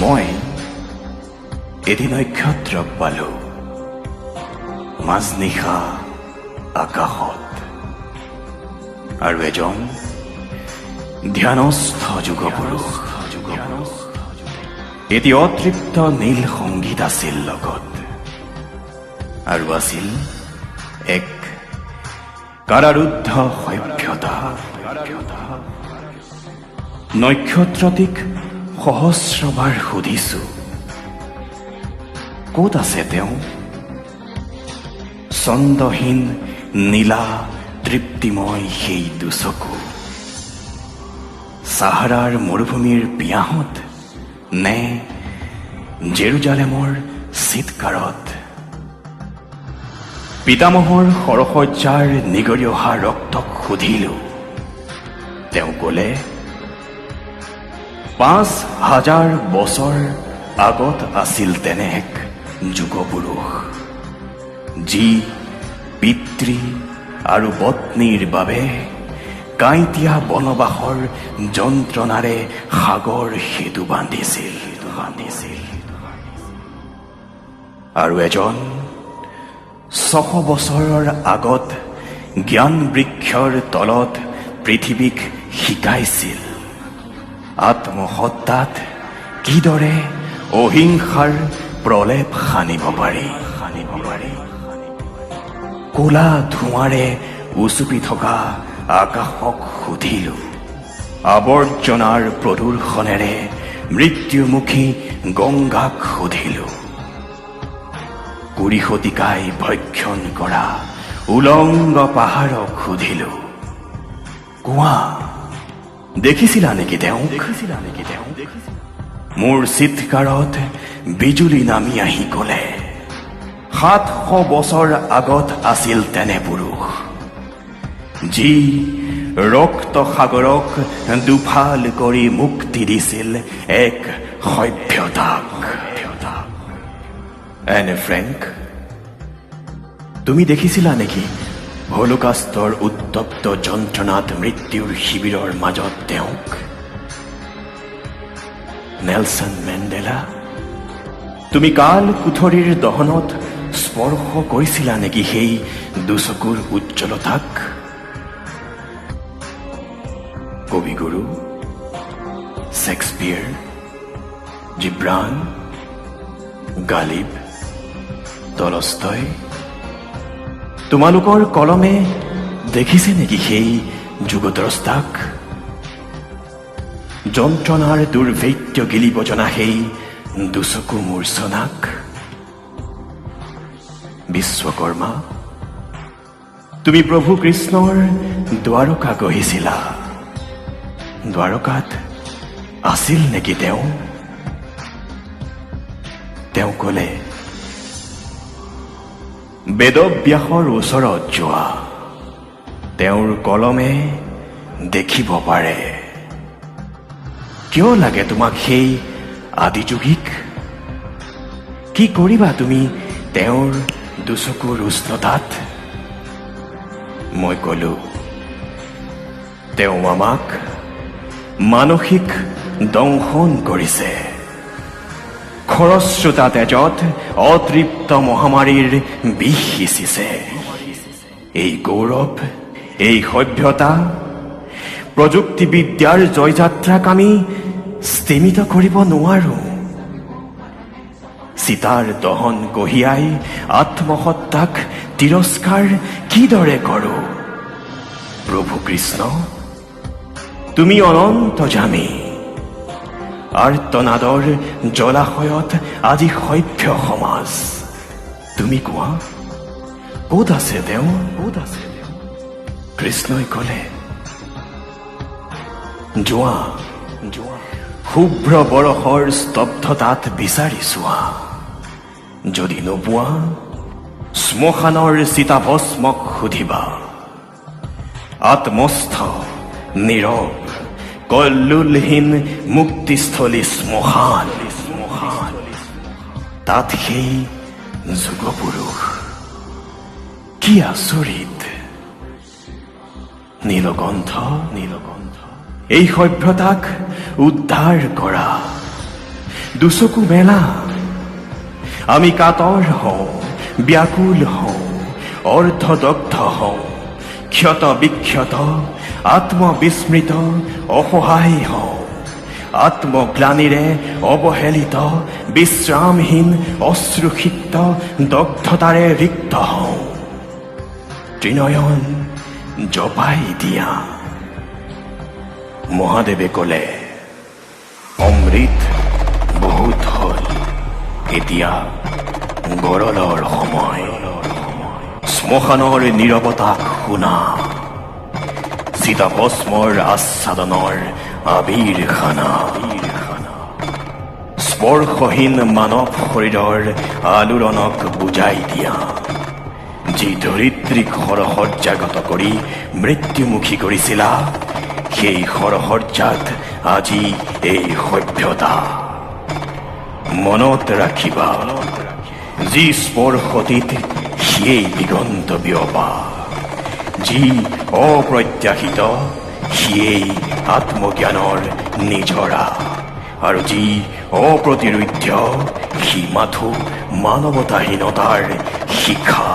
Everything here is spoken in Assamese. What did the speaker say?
মই এটি নক্ষত্ৰক পালো মাজনিশা আকাশত, আৰু এজন ধ্যানস্থ যুগপুৰুষ। এটি অতৃপ্ত নীল সংগীত আছিল লগত, আৰু আছিল এক কাৰাৰুদ্ধ সভ্যতা। নক্ষত্ৰটিক সহস্ৰবাৰ সুধিছো, ক'ত আছে তেওঁ? ছন্দহীন নীলা তৃপ্তিময় সেই দুচকু সাহাৰাৰ মৰুভূমিৰ পিয়াহত নে জেৰুজালেমৰ চিৎকাৰত? পিতামহৰ সৰসজ্জাৰ নিগৰি অহা ৰক্তক সুধিলো, তেওঁ ক'লে ৫,০০০ বছৰ আগত আছিল তেনে এক যুগপুৰুষ, যি পিতৃ আৰু পত্নীৰ বাবে কাঁইটীয়া বনবাসৰ যন্ত্ৰণাৰে সাগৰ সেতু বান্ধিছিল। আৰু এজন ৬০০ বছৰৰ আগত জ্ঞান বৃক্ষৰ তলত পৃথিৱীক শিকাইছিল আত্মহত্যাত কিদৰে অহিংসাৰ প্ৰলেপ সানিব পাৰি। ক'লা ধোঁৱাৰে উচুপি থকা আকাশক সুধিলো, আৱৰ্জনাৰ প্ৰদূষণেৰে মৃত্যুমুখী গংগাক সুধিলো, কুৰি শতিকাই ভক্ষণ কৰা উলংগ পাহাৰক সুধিলো, কোৱা দেখিছিলা নেকি তেওঁক? মোৰ চিৎকাৰত বিজুলী নামি আহি ক'লে, ৭০০ বছৰ আগত আছিল তেনে পুৰুষ, যি ৰক্ত সাগৰক দুফাল কৰি মুক্তি দিছিল এক সভ্যতাক। এনে ফ্ৰেংক, তুমি দেখিছিলা নেকি হলোকাষ্টৰ উত্তপ্ত যন্ত্ৰণাত মৃত্যুৰ শিবিৰৰ মাজত তেওঁক? নেলছন মেণ্ডেলা, তুমি কাল কুঠৰীৰ দহনত স্পৰ্শ কৰিছিলা নেকি সেই দুচকুৰ উজ্জ্বলতাক? কবিগুৰু শেক্সপিয়াৰ, জিব্ৰান, গালিব, টলষ্টয়, তোমালোকৰ কলমে দেখিছে নেকি সেই যুগদ্ৰষ্টাক? যন্ত্ৰণাৰ দুৰ্ভেদ্য গিলিব জনা সেই দুচকু মূৰ্ছনাক? বিশ্বকৰ্মা, তুমি প্ৰভু কৃষ্ণৰ দ্বাৰকা গঢ়িছিলা, দ্বাৰকাত আছিল নেকি তেওঁ? তেওঁ ক'লে, বেদব্যাসৰ ওচৰত যোৱা, তেওঁৰ কলমে দেখিব পাৰে। কিয় লাগে তোমাক সেই আদিযুগিক? কি কৰিবা তুমি তেওঁৰ দুচকুৰ উষ্ণতাত? মই ক'লো, তেওঁ আমাক মানসিক দংশন কৰিছে। খৰস্ৰোতা তেজত অতৃপ্ত মহামাৰীৰ বিষ সিঁচিছে। এই গৌৰৱ, এই সভ্যতা, প্ৰযুক্তিবিদ্যাৰ জয়যাত্ৰাক আমি স্তিমিত কৰিব নোৱাৰো। চিতাৰ দহন কঢ়িয়াই আত্মহত্যাক তিৰস্কাৰ কিদৰে কৰো? প্ৰভু কৃষ্ণ, তুমি অনন্তযামী। আৰ্তনাদৰ জলাশয়ত আজি সভ্য সমাজ। তুমি কোৱা, ক'ত আছে তেওঁ? কৃষ্ণই ক'লে, যোৱা, শুভ্ৰ বৰষৰ স্তব্ধতাত বিচাৰি চোৱা। যদি নোপোৱা, শ্মশানৰ চিতাভস্মক সুধিবা। আত্মস্থ, নীৰৱ, কল্লোলহীন মুক্তিস্থলী শ্মশান। তাত সেই যুগপুৰুষ। কি আচৰিত! নীলকণ্ঠ এই সভ্যতাক উদ্ধাৰ কৰা দুচকু মেলা আমি কাতৰ হওঁ ব্যাকুল হওঁ অৰ্ধদগ্ধ হওঁ ক্ষত বিক্ষত আত্মবিস্মৃত অসহায় হওঁ আত্মগ্লানিৰে অৱহেলিত বিশ্ৰামহীন অশ্ৰুসিক্ত দগ্ধতাৰে ৰিক্ত হওঁ ত্ৰিনয়ন জপাই দিয়া মহাদেৱে ক'লে অমৃত বহুত হ'ল এতিয়া গৰলৰ সময় শ্মশানৰ নীৰৱতাক শুনা চিতাভস্মৰ আচ্ছাদনৰ আবিৰখানা স্পৰ্শহীন মানৱ শৰীৰৰ আলোড়নক বুজাই দিয়া যি ধৰিত্ৰীক সৰসজ্জাগত কৰি মৃত্যুমুখী কৰিছিলা সেই সৰসজ্জাত আজি এই সভ্যতা মনত ৰাখিবা যি স্পৰ্শতীত সিয়েই দিগন্ত বিয়পা যি অপ্ৰত্যাশিত সিয়েই আত্মজ্ঞানৰ নিজৰা আৰু যি অপ্ৰতিৰোধ্য সি মাথো মানৱতাহীনতাৰ শিখা